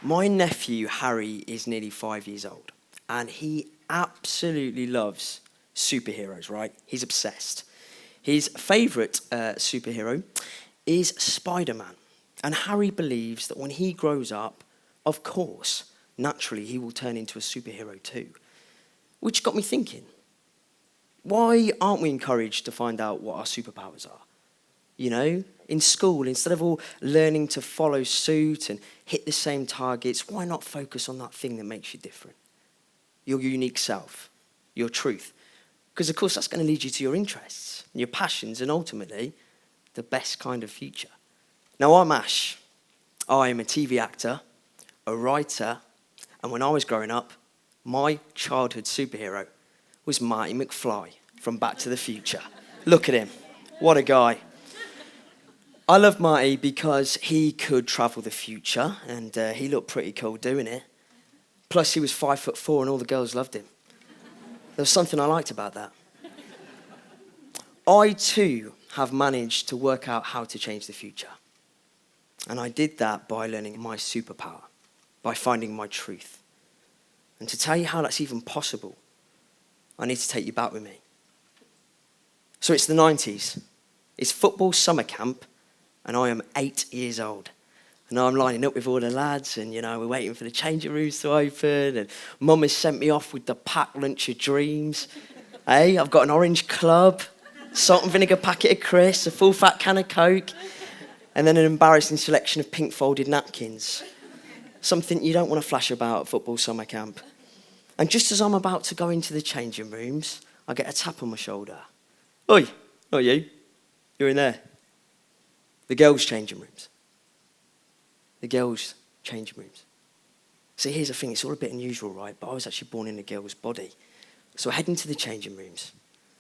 My nephew, Harry, is nearly 5 years old, and he absolutely loves superheroes, right? He's obsessed. His favourite superhero is Spider-Man, and Harry believes that when he grows up, of course, naturally, he will turn into a superhero too. Which got me thinking, why aren't we encouraged to find out what our superpowers are? You know, in school, instead of all learning to follow suit and hit the same targets, why not focus on that thing that makes you different? Your unique self, your truth. Because, of course, that's going to lead you to your interests, and your passions, and ultimately, the best kind of future. Now, I'm Ash. I'm a TV actor, a writer, and when I was growing up, my childhood superhero was Marty McFly from Back to the Future. Look at him. What a guy. I love Marty because he could travel the future, and he looked pretty cool doing it. Plus, he was 5'4", and all the girls loved him. There was something I liked about that. I, too, have managed to work out how to change the future. And I did that by learning my superpower, by finding my truth. And to tell you how that's even possible, I need to take you back with me. So it's the 90s. It's football summer camp, and I am 8 years old. And I'm lining up with all the lads, and, we're waiting for the changing rooms to open, and Mum has sent me off with the packed lunch of dreams. Hey, I've got an orange club, salt and vinegar packet of crisps, a full fat can of Coke, and then an embarrassing selection of pink folded napkins. Something you don't want to flash about at football summer camp. And just as I'm about to go into the changing rooms, I get a tap on my shoulder. Oi, not you. You're in there. The girls' changing rooms. The girls' changing rooms. See, here's the thing, it's all a bit unusual, right? But I was actually born in a girl's body. So I head into the changing rooms,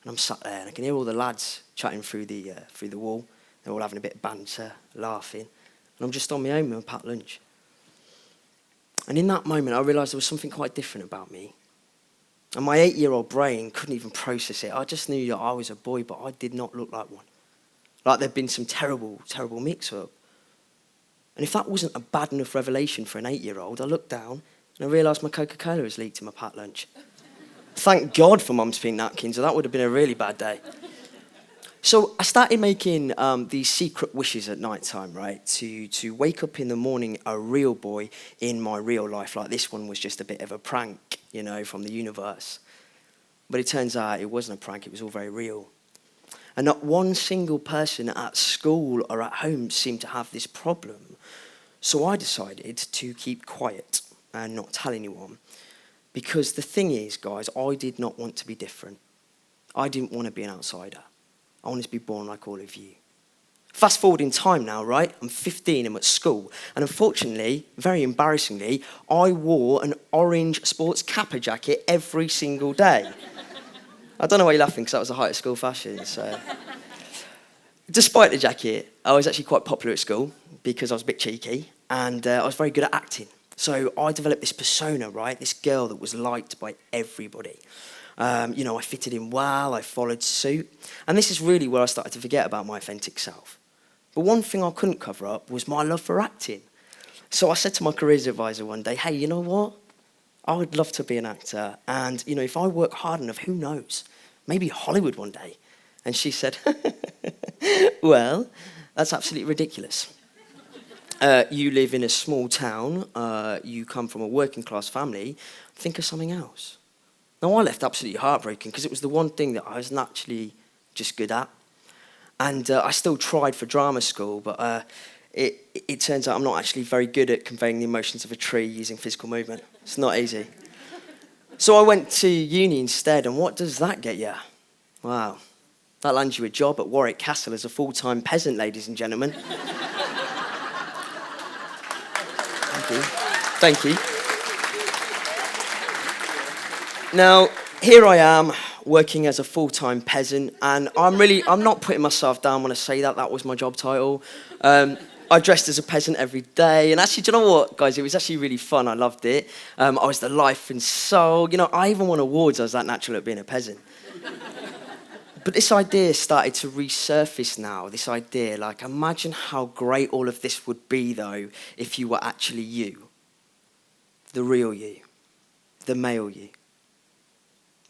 and I'm sat there, and I can hear all the lads chatting through the wall. They're all having a bit of banter, laughing. And I'm just on my own with a packed lunch. And in that moment, I realised there was something quite different about me. And my 8-year-old brain couldn't even process it. I just knew that I was a boy, but I did not look like one. Like there'd been some terrible, terrible mix-up. And if that wasn't a bad enough revelation for an 8-year-old, I looked down and I realised my Coca-Cola was leaked in my packed lunch. Thank God for Mum's pink napkins, or that would have been a really bad day. So I started making these secret wishes at night time, right? To wake up in the morning a real boy in my real life. Like this one was just a bit of a prank, from the universe. But it turns out it wasn't a prank, it was all very real. And not one single person at school or at home seemed to have this problem. So I decided to keep quiet and not tell anyone. Because the thing is, guys, I did not want to be different. I didn't want to be an outsider. I wanted to be born like all of you. Fast forward in time now, right? I'm 15, I'm at school. And unfortunately, very embarrassingly, I wore an orange sports kappa jacket every single day. I don't know why you're laughing, because that was the height of school fashion. So, despite the jacket, I was actually quite popular at school because I was a bit cheeky, and I was very good at acting. So I developed this persona, right? This girl that was liked by everybody. I fitted in well, I followed suit. And this is really where I started to forget about my authentic self. But one thing I couldn't cover up was my love for acting. So I said to my careers advisor one day, hey, you know what? I would love to be an actor. And, if I work hard enough, who knows? Maybe Hollywood one day. And she said, well, that's absolutely ridiculous. You live in a small town. You come from a working class family. Think of something else. Now, I left absolutely heartbroken because it was the one thing that I was naturally just good at. And I still tried for drama school, but it turns out I'm not actually very good at conveying the emotions of a tree using physical movement. It's not easy. So I went to uni instead, and what does that get you? Wow. That lands you a job at Warwick Castle as a full-time peasant, ladies and gentlemen. Thank you. Now, here I am, working as a full-time peasant, and I'm not putting myself down when I say that was my job title. I dressed as a peasant every day, and actually, do you know what, guys? It was actually really fun. I loved it. I was the life and soul. I even won awards. I was that natural at being a peasant. But this idea started to resurface now, this idea, imagine how great all of this would be, though, if you were actually you. the real you, the male you.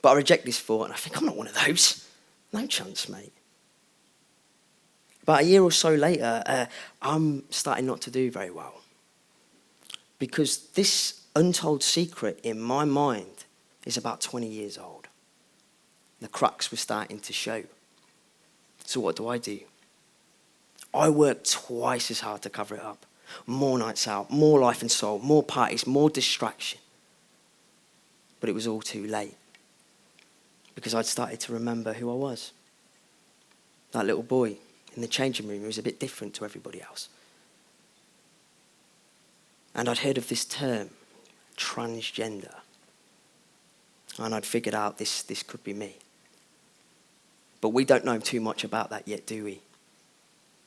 But I reject this thought and I think, I'm not one of those. No chance, mate. About a year or so later, I'm starting not to do very well. Because this untold secret in my mind is about 20 years old. The cracks were starting to show. So what do? I work twice as hard to cover it up. More nights out, more life and soul, more parties, more distraction. But it was all too late. Because I'd started to remember who I was. That little boy in the changing room who was a bit different to everybody else. And I'd heard of this term, transgender. And I'd figured out this could be me. But we don't know too much about that yet, do we?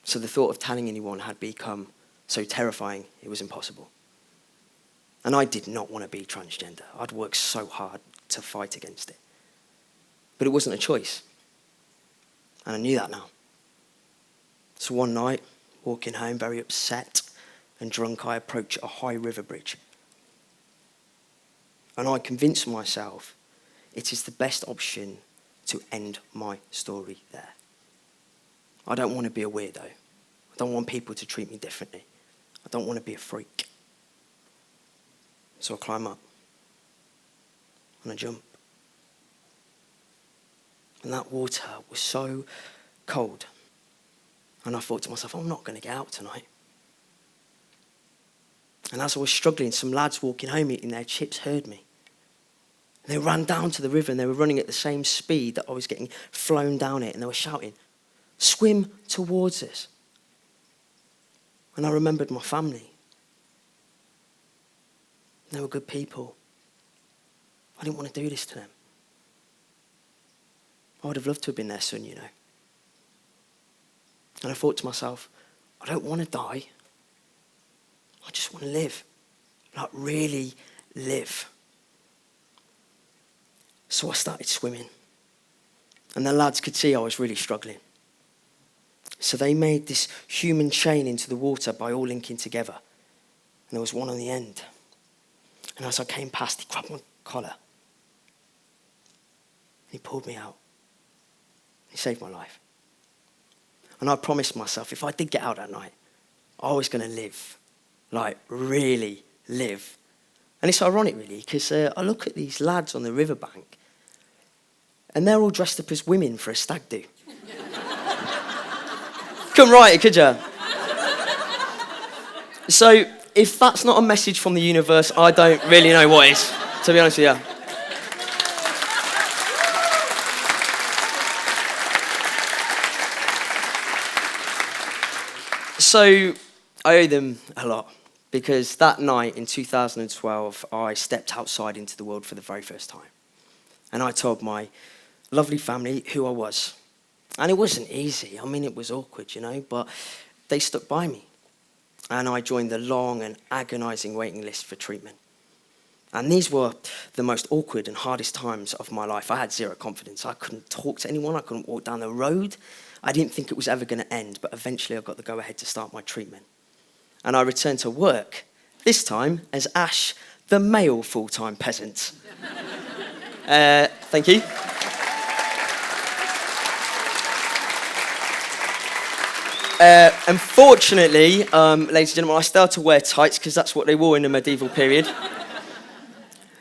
So the thought of telling anyone had become so terrifying, it was impossible. And I did not want to be transgender. I'd worked so hard to fight against it. But it wasn't a choice. And I knew that now. So one night, walking home very upset and drunk, I approached a high river bridge. And I convinced myself it is the best option to end my story there. I don't want to be a weirdo. I don't want people to treat me differently. I don't want to be a freak. So I climb up and I jump. And that water was so cold. And I thought to myself, I'm not going to get out tonight. And as I was struggling, some lads walking home eating their chips heard me. And they ran down to the river and they were running at the same speed that I was getting flown down it. And they were shouting, swim towards us. And I remembered my family. They were good people. I didn't want to do this to them. I would have loved to have been their son, you know. And I thought to myself, I don't want to die. I just want to live. Like, really live. So I started swimming. And the lads could see I was really struggling. So they made this human chain into the water by all linking together. And there was one on the end. And as I came past, he grabbed my collar. He pulled me out. He saved my life. And I promised myself, if I did get out that night, I was going to live. Like, really live. And it's ironic, really, because I look at these lads on the riverbank, and they're all dressed up as women for a stag do. Couldn't write it, could you? So, if that's not a message from the universe, I don't really know what is, to be honest with you. So, I owe them a lot, because that night in 2012, I stepped outside into the world for the very first time. And I told my lovely family who I was. And it wasn't easy. I mean, it was awkward, you know, but they stuck by me. And I joined the long and agonizing waiting list for treatment. And these were the most awkward and hardest times of my life. I had zero confidence. I couldn't talk to anyone. I couldn't walk down the road. I didn't think it was ever going to end, but eventually I got the go-ahead to start my treatment. And I returned to work, this time as Ash, the male full-time peasant. Thank you. Unfortunately, ladies and gentlemen, I still had to wear tights because that's what they wore in the medieval period.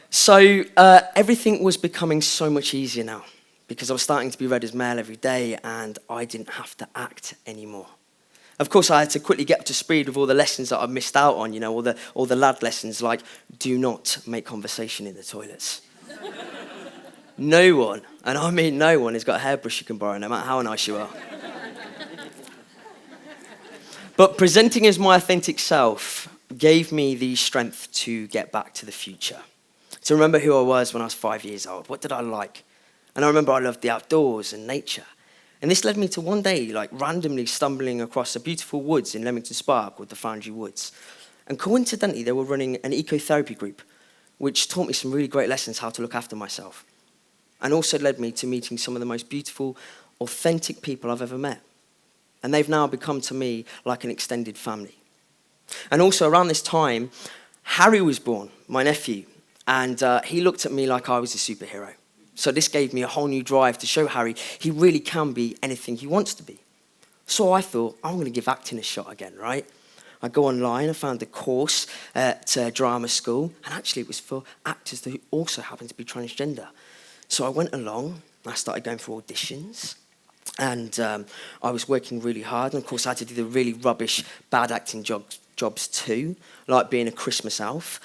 So everything was becoming so much easier now because I was starting to be read as male every day and I didn't have to act anymore. Of course, I had to quickly get up to speed with all the lessons that I missed out on, you know, all the lad lessons like do not make conversation in the toilets. No one, and I mean no one, has got a hairbrush you can borrow, no matter how nice you are. But presenting as my authentic self gave me the strength to get back to the future. To remember who I was when I was 5 years old. What did I like? And I remember I loved the outdoors and nature. And this led me to one day, like randomly stumbling across a beautiful woods in LeamingtonSpa called the Foundry Woods. And coincidentally, they were running an ecotherapy group, which taught me some really great lessons how to look after myself. And also led me to meeting some of the most beautiful, authentic people I've ever met. And they've now become to me like an extended family. And also around this time, Harry was born, my nephew, and he looked at me like I was a superhero. So this gave me a whole new drive to show Harry he really can be anything he wants to be. So I thought, I'm going to give acting a shot again, right? I go online, I found a course at drama school, and actually it was for actors who also happen to be transgender. So I went along, I started going for auditions, and I was working really hard, and of course I had to do the really rubbish, bad acting jobs too, like being a Christmas elf.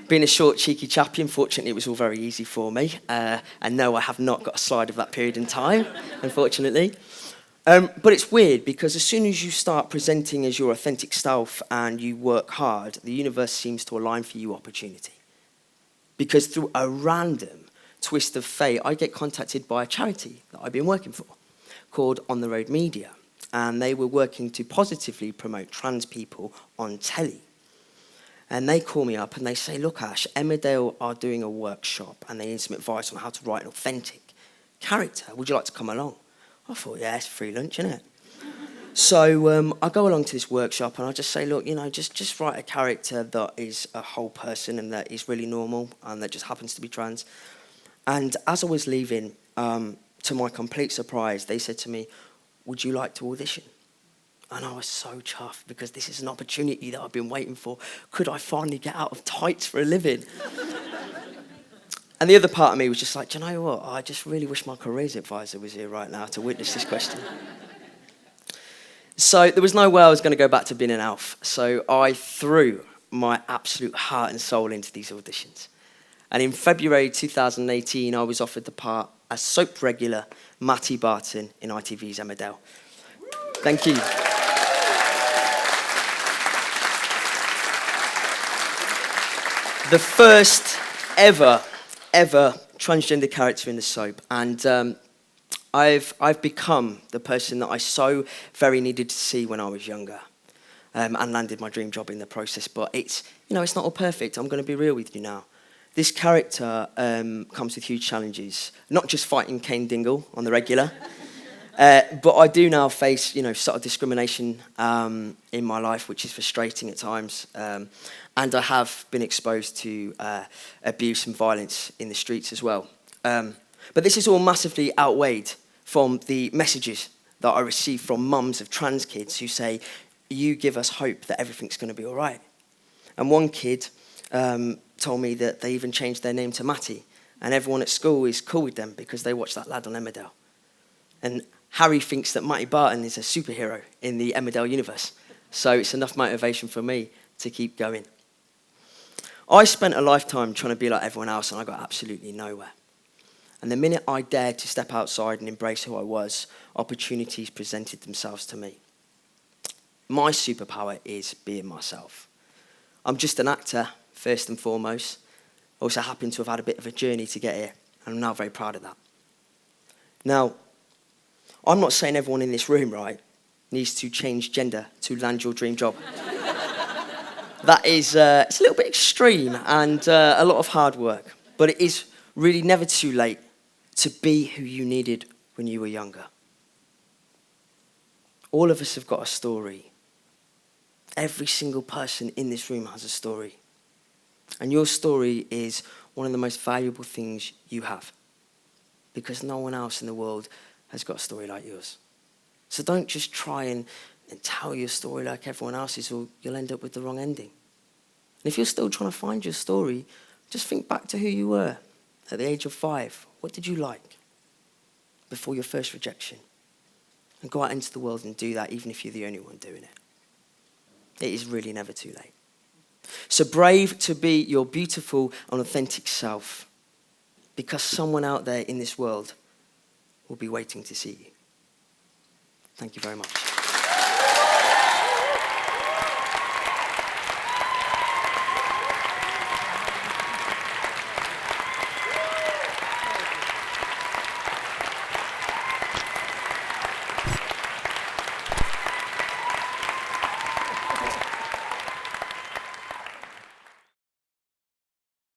Being a short, cheeky chappie, unfortunately, it was all very easy for me. And no, I have not got a slide of that period in time, unfortunately. But it's weird, because as soon as you start presenting as your authentic self and you work hard, the universe seems to align for you opportunity. Because through a random twist of fate, I get contacted by a charity that I've been working for, called On the Road Media. And they were working to positively promote trans people on telly. And they call me up and they say, look, Ash, Emmerdale are doing a workshop and they need some advice on how to write an authentic character. Would you like to come along? I thought, yeah, it's free lunch, isn't it? So I go along to this workshop and I just say, look, just write a character that is a whole person and that is really normal and that just happens to be trans. And as I was leaving, to my complete surprise, they said to me, would you like to audition? And I was so chuffed, because this is an opportunity that I've been waiting for. Could I finally get out of tights for a living? And the other part of me was just like, do you know what? I just really wish my careers advisor was here right now to witness this question. So there was no way I was going to go back to being an elf. So I threw my absolute heart and soul into these auditions. And in February 2018, I was offered the part as soap regular Matty Barton in ITV's Emmerdale. Thank you. The first ever transgender character in the soap. And I've become the person that I so very needed to see when I was younger. And landed my dream job in the process. But it's not all perfect. I'm going to be real with you now. This character comes with huge challenges. Not just fighting Kane Dingle on the regular. But I do now face, sort of discrimination in my life, which is frustrating at times. And I have been exposed to abuse and violence in the streets as well. But this is all massively outweighed from the messages that I receive from mums of trans kids who say, you give us hope that everything's going to be all right. And one kid told me that they even changed their name to Matty, and everyone at school is cool with them because they watch that lad on Emmerdale. And Harry thinks that Matty Barton is a superhero in the Emmerdale universe. So it's enough motivation for me to keep going. I spent a lifetime trying to be like everyone else, and I got absolutely nowhere. And the minute I dared to step outside and embrace who I was, opportunities presented themselves to me. My superpower is being myself. I'm just an actor, first and foremost. I also happen to have had a bit of a journey to get here, and I'm now very proud of that. Now, I'm not saying everyone in this room, right, needs to change gender to land your dream job. That is, it's a little bit extreme and a lot of hard work, but it is really never too late to be who you needed when you were younger. All of us have got a story. Every single person in this room has a story. And your story is one of the most valuable things you have, because no one else in the world has got a story like yours. So don't just try and tell your story like everyone else's, or you'll end up with the wrong ending. And if you're still trying to find your story, just think back to who you were at the age of 5. What did you like before your first rejection? And go out into the world and do that, even if you're the only one doing it. It is really never too late. So brave to be your beautiful and authentic self, because someone out there in this world will be waiting to see you. Thank you very much.